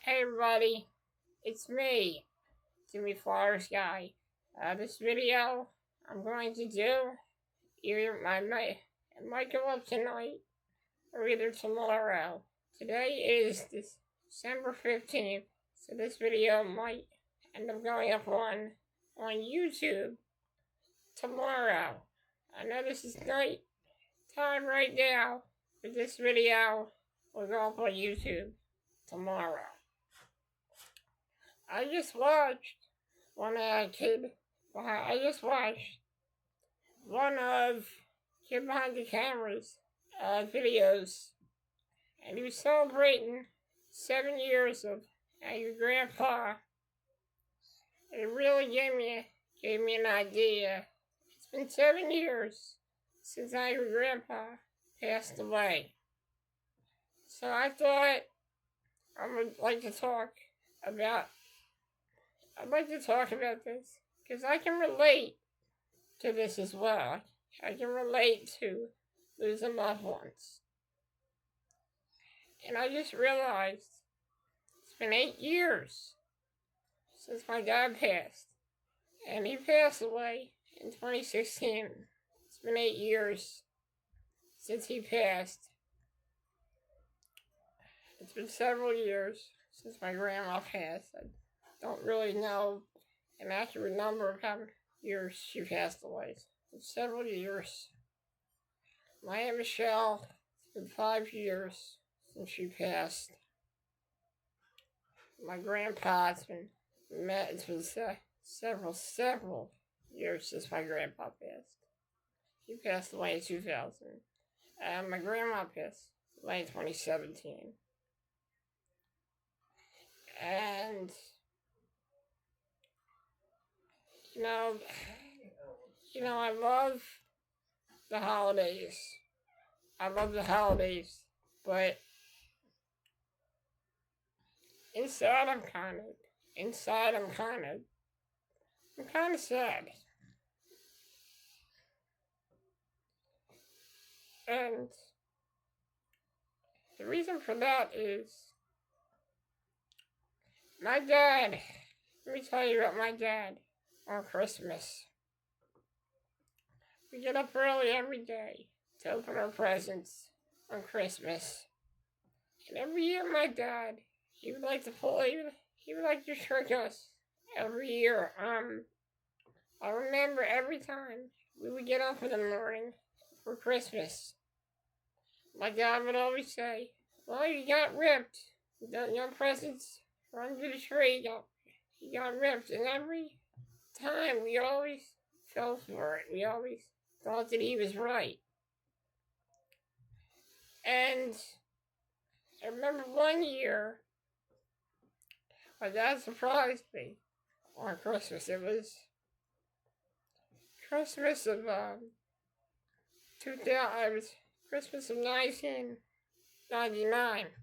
Hey everybody, it's me, Jimmy Flowers Guy. This video I'm going to do either it might go up tonight or either tomorrow. Today is December 15th, so this video might end up going up on YouTube tomorrow. I know this is night time right now, but this video will go up on YouTube tomorrow. I just watched one kid. I just watched one of Kid Behind the Cameras videos, and he was celebrating 7 years of your grandpa. It really gave me an idea. It's been 7 years since your grandpa passed away, so I thought I would like to talk about. I'd like to talk about this because I can relate to this as well. I can relate to losing loved ones. And I just realized it's been 8 years since my dad passed. And he passed away in 2016. It's been 8 years since he passed. It's been several years since my grandma passed. I don't really know an accurate number of how many years she passed away. It's several years. My Aunt Michelle, it's been 5 years since she passed. My grandpa, it's been several years since my grandpa passed. He passed away in 2000. And my grandma passed away in 2017. And, I love the holidays. But inside I'm kind of sad. And the reason for that is my dad. Let me tell you about my dad on Christmas. We get up early every day to open our presents on Christmas. And every year my dad, he would like to trick us every year. I remember every time we would get up in the morning for Christmas, my dad would always say, "Well, you got ripped. Your presents were under the tree. You got ripped." And every time we always fell for it. We always thought that he was right. And I remember one year, my dad surprised me on Christmas. It was Christmas of 2000. It was Christmas of 1999.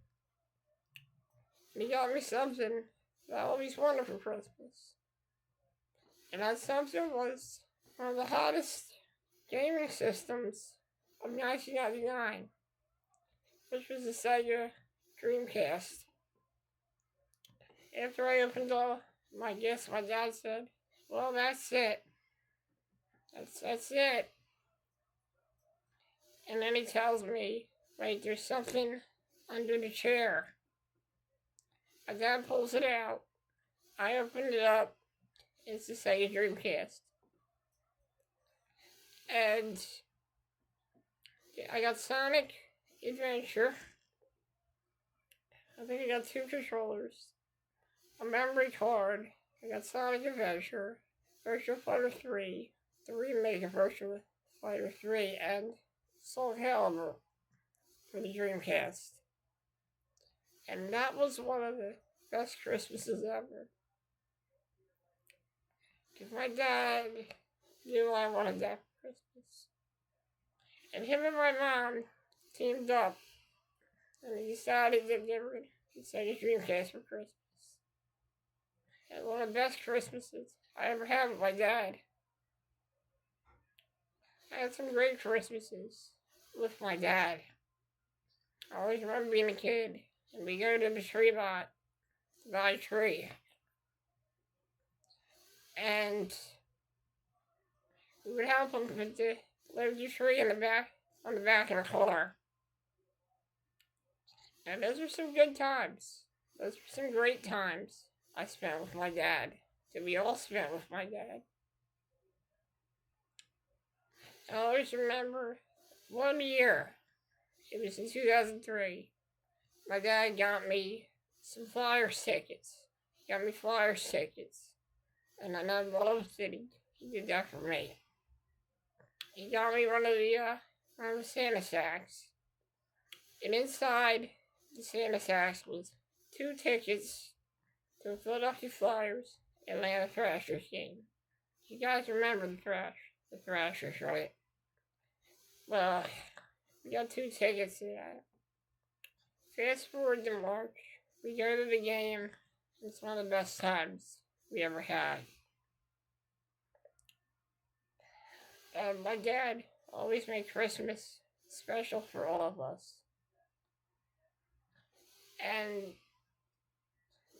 And he got me something that I always wanted for Christmas. And that something was one of the hottest gaming systems of 1999, which was the Sega Dreamcast. After I opened all my gifts, my dad said, "Well, that's it. That's it." And then he tells me, "Wait, there's something under the chair." My dad pulls it out. I opened it up. It's the Sega Dreamcast. And I got Sonic Adventure. I think I got 2 controllers, a memory card. I got Sonic Adventure, Virtua Fighter 3, the remake of Virtua Fighter 3, and Soul Calibur for the Dreamcast. And that was one of the best Christmases ever. Because my dad knew I wanted that for Christmas. And him and my mom teamed up. And they decided that they were going to say a Dreamcast for Christmas. And one of the best Christmases I ever had with my dad. I had some great Christmases with my dad. I always remember being a kid. And we go to the tree lot to buy a tree. And we would help him put the little tree in the back, on the back of the car. And those were some good times. Those were some great times I spent with my dad. That we all spent with my dad. I always remember one year. It was in 2003. My dad got me some Flyers tickets. He got me Flyers tickets. And I loved that he did that for me. He got me one of the Santa sacks. And inside the Santa sacks was 2 tickets to the Philadelphia Flyers Atlanta Thrashers game. You guys remember the Thrashers, right? Well, we got 2 tickets to that. Fast forward to March. We go to the game. It's one of the best times we ever had. My dad always made Christmas special for all of us. And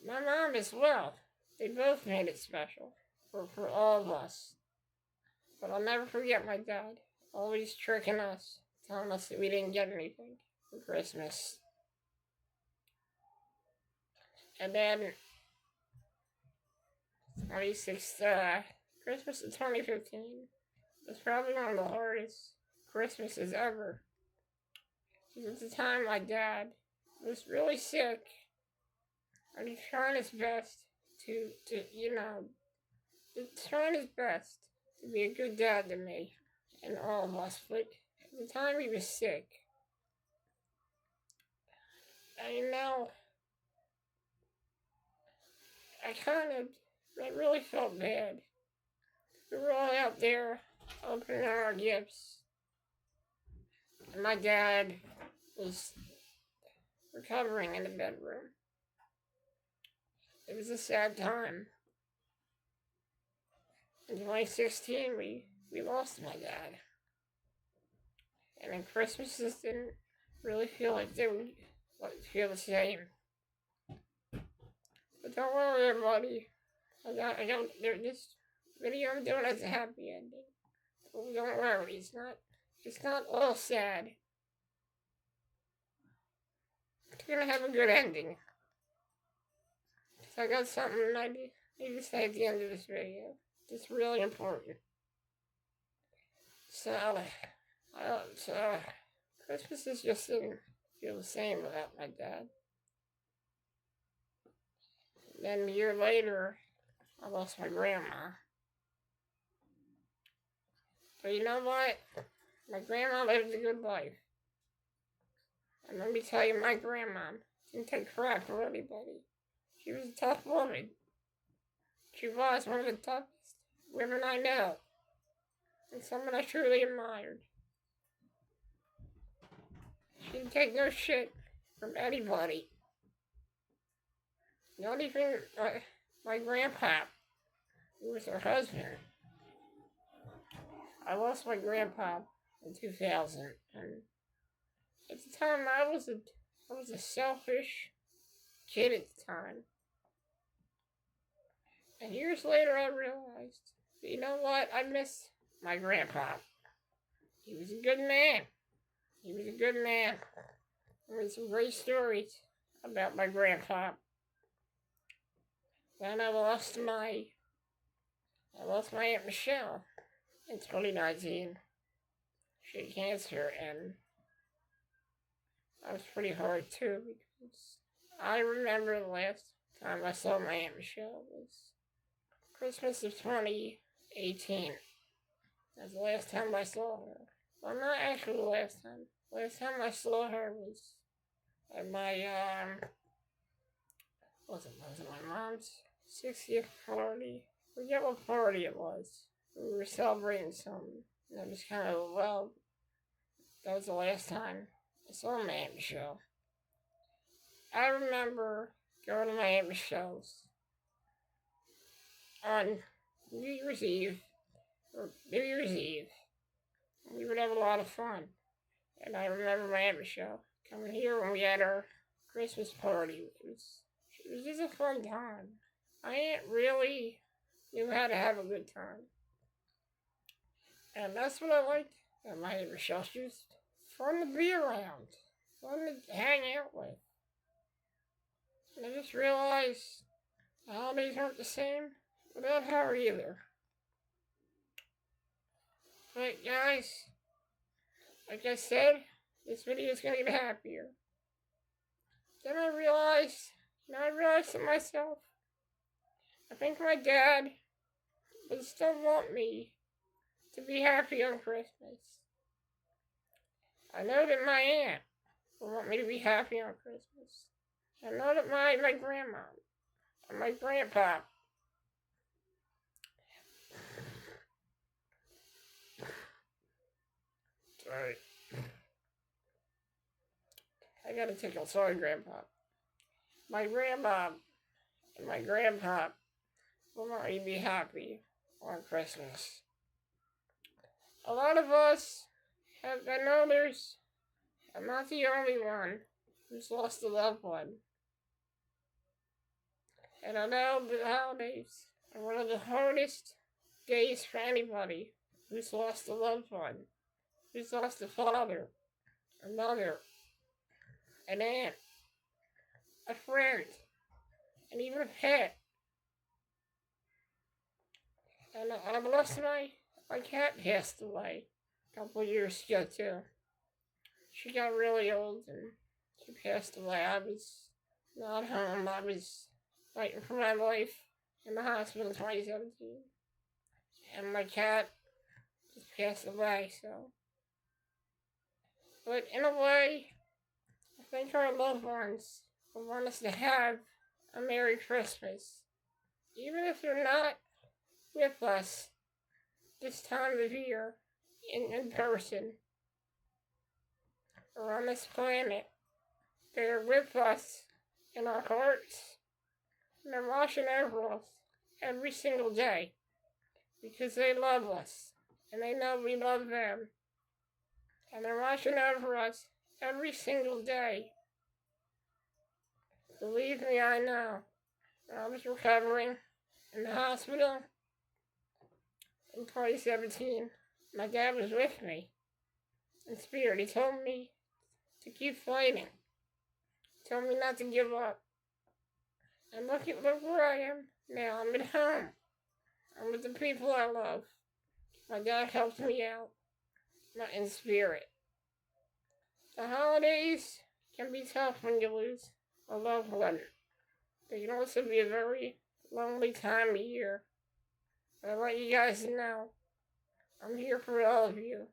my mom as well. They both made it special for all of us. But I'll never forget my dad always tricking us, telling us that we didn't get anything for Christmas. And then Christmas of 2015 was probably one of the hardest Christmases ever. Because at the time my dad was really sick. And he's trying his best to trying his best to be a good dad to me and all of us. But at the time he was sick. And I really felt bad. We were all out there opening our gifts. And my dad was recovering in the bedroom. It was a sad time. In 2016, we lost my dad. And then Christmases didn't really feel like they would feel the same. But don't worry, everybody. This video I'm doing has a happy ending. So don't worry, it's not all sad. It's gonna have a good ending. So I got something I need to say at the end of this video. It's really important. So Christmas just didn't feel the same without my dad. Then a year later, I lost my grandma. But you know what? My grandma lived a good life. And let me tell you, my grandma didn't take crap for anybody. She was a tough woman. She was one of the toughest women I know. And someone I truly admired. She didn't take no shit from anybody. Not even my grandpa, who was her husband. I lost my grandpa in 2000, and at the time I was a selfish kid at the time. And years later I realized, you know what, I miss my grandpa. He was a good man. There were some great stories about my grandpa. Then I lost my Aunt Michelle in 2019. She had cancer, and that was pretty hard too, because I remember the last time I saw my Aunt Michelle was Christmas of 2018. That's the last time I saw her. Well, not actually the last time. Last time I saw her was at my was it my mom's 60th party. I forget what party it was. We were celebrating something. And it was kind of, well, that was the last time I saw my Aunt Michelle. I remember going to my Aunt Michelle's on New Year's Eve. We would have a lot of fun. And I remember my Aunt Michelle coming here when we had our Christmas party. It was just a fun time. I ain't really knew how to have a good time. And that's what I liked at my neighbor shelters. Fun to be around. Fun to hang out with. And I just realized the holidays aren't the same without her either. But guys, like I said, this video is gonna get happier. Then I realized to myself, I think my dad would still want me to be happy on Christmas. I know that my aunt will want me to be happy on Christmas. I know that my grandma and my grandpa sorry. I got a tickle. Sorry, Grandpa. My grandma and my grandpa will want me to be happy on Christmas. A lot of us have been others. I'm not the only one who's lost a loved one. And I know the holidays are one of the hardest days for anybody who's lost a loved one, who's lost a father, a mother, an aunt, a friend, and even a pet. And I lost my cat passed away a couple of years ago too. She got really old and she passed away. I was not home. I was fighting for my life in the hospital in 2017. And my cat just passed away, so. But in a way, I think our loved ones will want us to have a Merry Christmas. Even if they're not with us this time of year in person or on this planet. They're with us in our hearts, and they're watching over us every single day because they love us and they know we love them. And they're watching over us every single day. Believe me, I know. When I was recovering in the hospital in 2017, my dad was with me in spirit. He told me to keep fighting. He told me not to give up. And look where I am now. I'm at home. I'm with the people I love. My dad helped me out, not in spirit. The holidays can be tough when you lose a loved one. They can also be a very lonely time of year. But I want you guys to know, I'm here for all of you.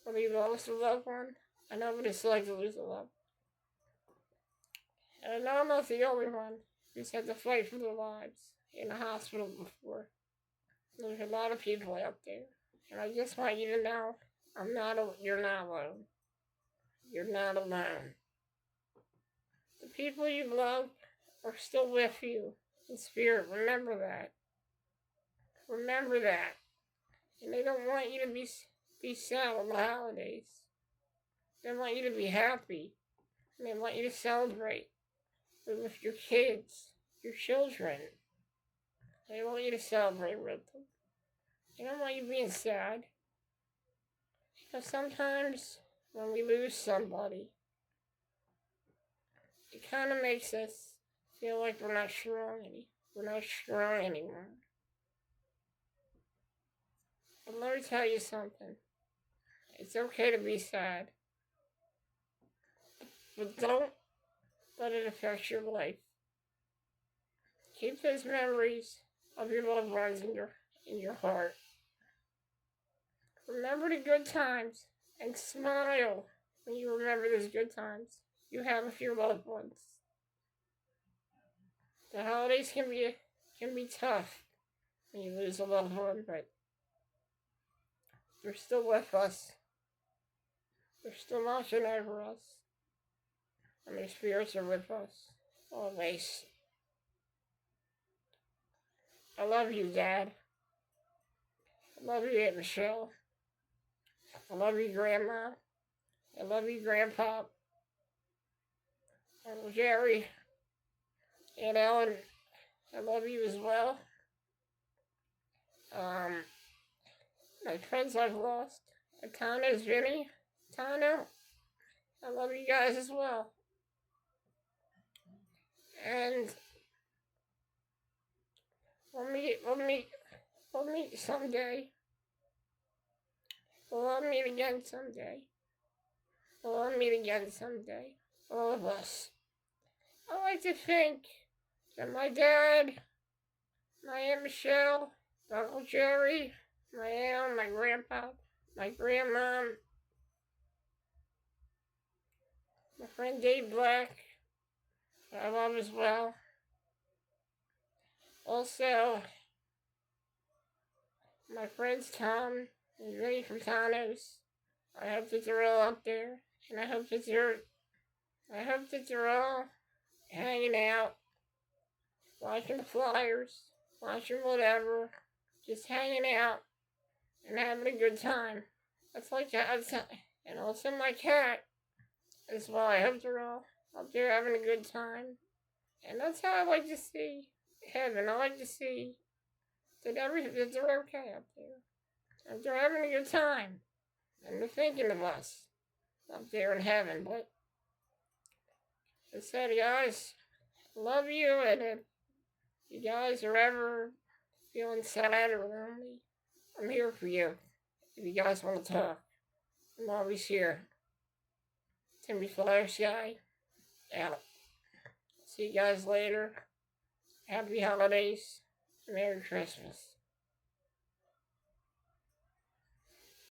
Whether you lost a loved one, I know what it's like to lose a loved one. And I know I'm not the only one who's had to fight for their lives in a hospital before. There's a lot of people out there. And I just want you to know, you're not alone. You're not alone. The people you love are still with you in spirit. Remember that. Remember that. And they don't want you to be sad on the holidays. They want you to be happy. And they want you to celebrate with your kids, your children. They want you to celebrate with them. They don't want you being sad. Because sometimes when we lose somebody, it kind of makes us feel like we're not strong anymore. But let me tell you something. It's okay to be sad. But don't let it affect your life. Keep those memories of your loved ones in your heart. Remember the good times and smile when you remember those good times you have with your loved ones. The holidays can be tough when you lose a loved one, but they're still with us. They're still watching over us. And their spirits are with us always. I love you, Dad. I love you, Aunt Michelle. I love you, Grandma. I love you, Grandpa. Uncle Jerry. You know, and I love you as well. My friends I've lost. Tano's Vinny. Tano, I love you guys as well. And we'll meet someday. We'll all meet again someday. We'll all meet again someday. All of us. I like to think that my dad, my Aunt Michelle, Uncle Jerry, my aunt, my grandpa, my grandma, my friend Dave Black, I love as well. Also, my friends Tom and Vinny from Tano's. I hope that they're all up there, and I hope that they're all hanging out, watching the Flyers, watching whatever, just hanging out and having a good time. That's like that. And also my cat as well. I hope they're all up there having a good time. And that's how I like to see heaven. I like to see that they're okay up there. That they're having a good time. And they're thinking of us up there in heaven. But I said, guys, love you. And if you guys are ever feeling sad or lonely, I'm here for you. If you guys want to talk, I'm always here. Timmy Flash Guy, out. See you guys later. Happy holidays. Merry Christmas.